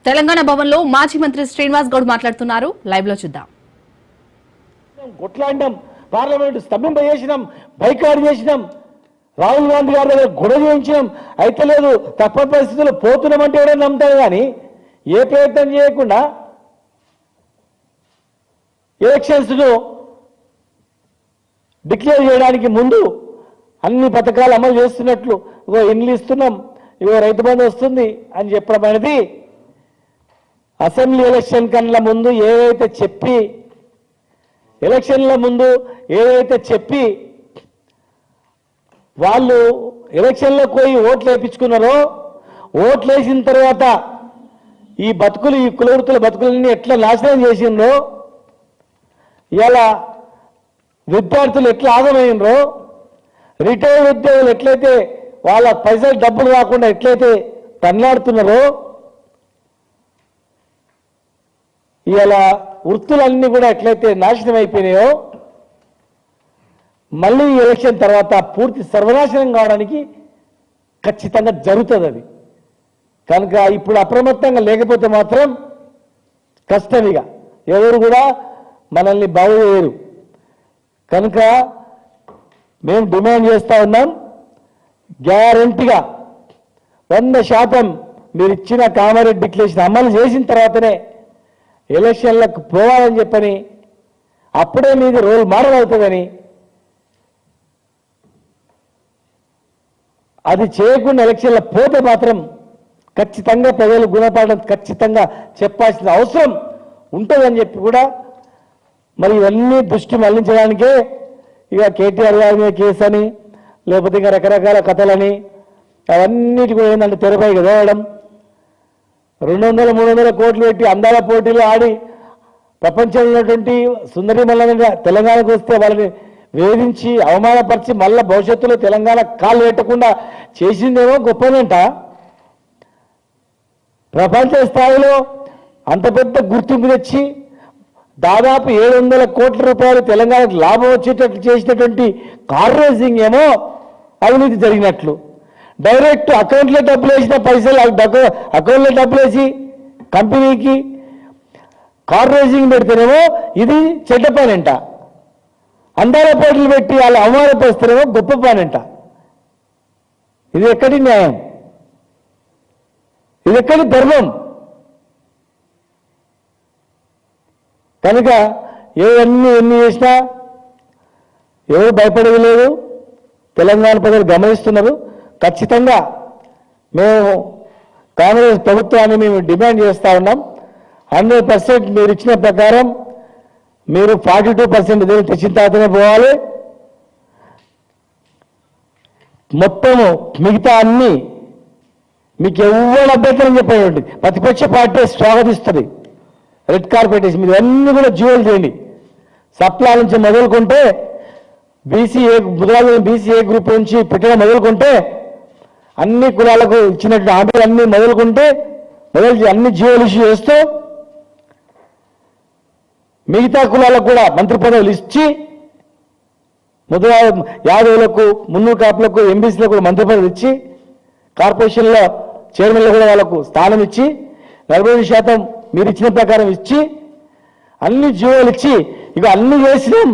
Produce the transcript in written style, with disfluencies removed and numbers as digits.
తెలంగాణ భవన్లో మాజీ మంత్రి శ్రీనివాస్ గౌడ్ మాట్లాడుతున్నారు. లైవ్ లో చూద్దాం. కొట్లాడినాం, పార్లమెంట్ స్తంభింపజేసినాం, బైకాట్ చేసినాం, రాహుల్ గాంధీ గారి దగ్గర గొడవ చేయించినాం. అయితే లేదు, తప్పని పరిస్థితుల్లో పోతున్నామంటే ఎవరైనా నమ్ముతారు. కానీ ఏ ప్రయత్నం చేయకుండా ఎలక్షన్స్ను డిక్లేర్ చేయడానికి ముందు అన్ని పథకాలు అమలు చేస్తున్నట్లు, ఇగో ఇండ్లు ఇస్తున్నాం, ఇగో రైతు బంధు వస్తుంది అని చెప్పడం అనేది అసెంబ్లీ ఎలక్షన్ కన్నా ముందు ఏవైతే చెప్పి ఎలక్షన్ల ముందు ఏదైతే చెప్పి వాళ్ళు ఎలక్షన్లో పోయి ఓట్లు వేయించుకున్నారో, ఓట్లు వేసిన తర్వాత ఈ బతుకులు, ఈ కులవృత్తుల బతుకులన్నీ ఎట్లా నాశనం చేసిండ్రో, ఇలా విద్యార్థులు ఎట్లా ఆగమైనరో, రిటైర్డ్ ఉద్యోగులు ఎట్లయితే వాళ్ళ పైసలు డబ్బులు రాకుండా ఎట్లయితే తన్నాడుతున్నారో, ఇలా వృత్తులన్నీ కూడా ఎట్లయితే నాశనం అయిపోయినాయో, మళ్ళీ ఎలక్షన్ తర్వాత పూర్తి సర్వనాశనం కావడానికి ఖచ్చితంగా జరుగుతుంది. అది కనుక ఇప్పుడు అప్రమత్తంగా లేకపోతే మాత్రం కష్టమిగా ఎవరు కూడా మనల్ని బాగు చేయరు. కనుక మేము డిమాండ్ చేస్తూ ఉన్నాం, గ్యారంటీగా 100% మీరు ఇచ్చిన కామారెడ్డి డిక్లరేషన్ అమలు చేసిన తర్వాతనే ఎలక్షన్లకు పోవాలని చెప్పని, అప్పుడే మీది రోల్ మోడల్ అవుతుందని, అది చేయకుండా ఎలక్షన్లో పోతే మాత్రం ఖచ్చితంగా ప్రజలు గుణపాఠం ఖచ్చితంగా చెప్పాల్సిన అవసరం ఉంటుందని చెప్పి కూడా మరి ఇవన్నీ దృష్టి మళ్లించడానికే ఇక కేటీఆర్ గారి మీద కేసు అని, లేకపోతే ఇంకా రకరకాల కథలని అవన్నిటి కూడా ఏంటంటే తెరపై వేయడం, 200-300 కోట్లు పెట్టి అందాల పోటీలు ఆడి ప్రపంచంలో ఉన్నటువంటి సుందరి మల్ల తెలంగాణకు వస్తే వాళ్ళని వేధించి అవమానపరిచి మళ్ళా భవిష్యత్తులో తెలంగాణ కాళ్ళు పెట్టకుండా చేసిందేమో గొప్పనంట. ప్రపంచ స్థాయిలో అంత పెద్ద గుర్తింపు తెచ్చి దాదాపు 700 కోట్ల రూపాయలు తెలంగాణకు లాభం వచ్చేటట్లు చేసినటువంటి కార్ రేసింగ్ ఏమో అవినీతి జరిగినట్లు, డైరెక్ట్ అకౌంట్లో డబ్బులు వేసిన పైసలు అకౌంట్లో డబ్బులు వేసి కంపెనీకి కార్ రేసింగ్ పెడితేనేమో ఇది చెడ్డ పనంట, అందాల పోటీలు పెట్టి వాళ్ళు అవమానపరుస్తారేమో గొప్ప పనంట. ఇది ఎక్కడి న్యాయం? ఇది ఎక్కడి ధర్మం? కనుక ఎన్ని చేసినా ఎవరు భయపడేది లేదు. తెలంగాణ ప్రజలు గమనిస్తున్నారు. ఖచ్చితంగా మేము కాంగ్రెస్ ప్రభుత్వాన్ని మేము డిమాండ్ చేస్తూ ఉన్నాం. 100% మీరు ఇచ్చిన ప్రకారం మీరు 42% నిధులు తెచ్చిన తర్వాతనే పోవాలి. మొత్తము మిగతా అన్ని మీకు ఎవరు అభ్యంతరం చెప్పండి, ప్రతిపక్ష పార్టీ స్వాగతిస్తుంది. రెడ్ కార్పెట్ వేసి మీరు అన్ని కూడా జీవోలు చేయండి. సప్లా నుంచి మొదలుకుంటే బీసీఏ గ్రూప్ నుంచి పెట్టడం మొదలుకుంటే అన్ని కులాలకు ఇచ్చినట్టు హామీలు అన్ని మొదలుకుంటే అన్ని జీవోలు ఇష్యూ చేస్తూ మిగతా కులాలకు కూడా మంత్రి పదవులు ఇచ్చి యాదవులకు, మున్నూరు కాపులకు, ఎంబీసీలకు కూడా మంత్రి పదవులు ఇచ్చి, కార్పొరేషన్లో చైర్మన్లు కూడా వాళ్ళకు స్థానం ఇచ్చి 45% మీరు ఇచ్చిన ప్రకారం ఇచ్చి అన్ని జీవోలు ఇచ్చి ఇక అన్ని చేసినాం.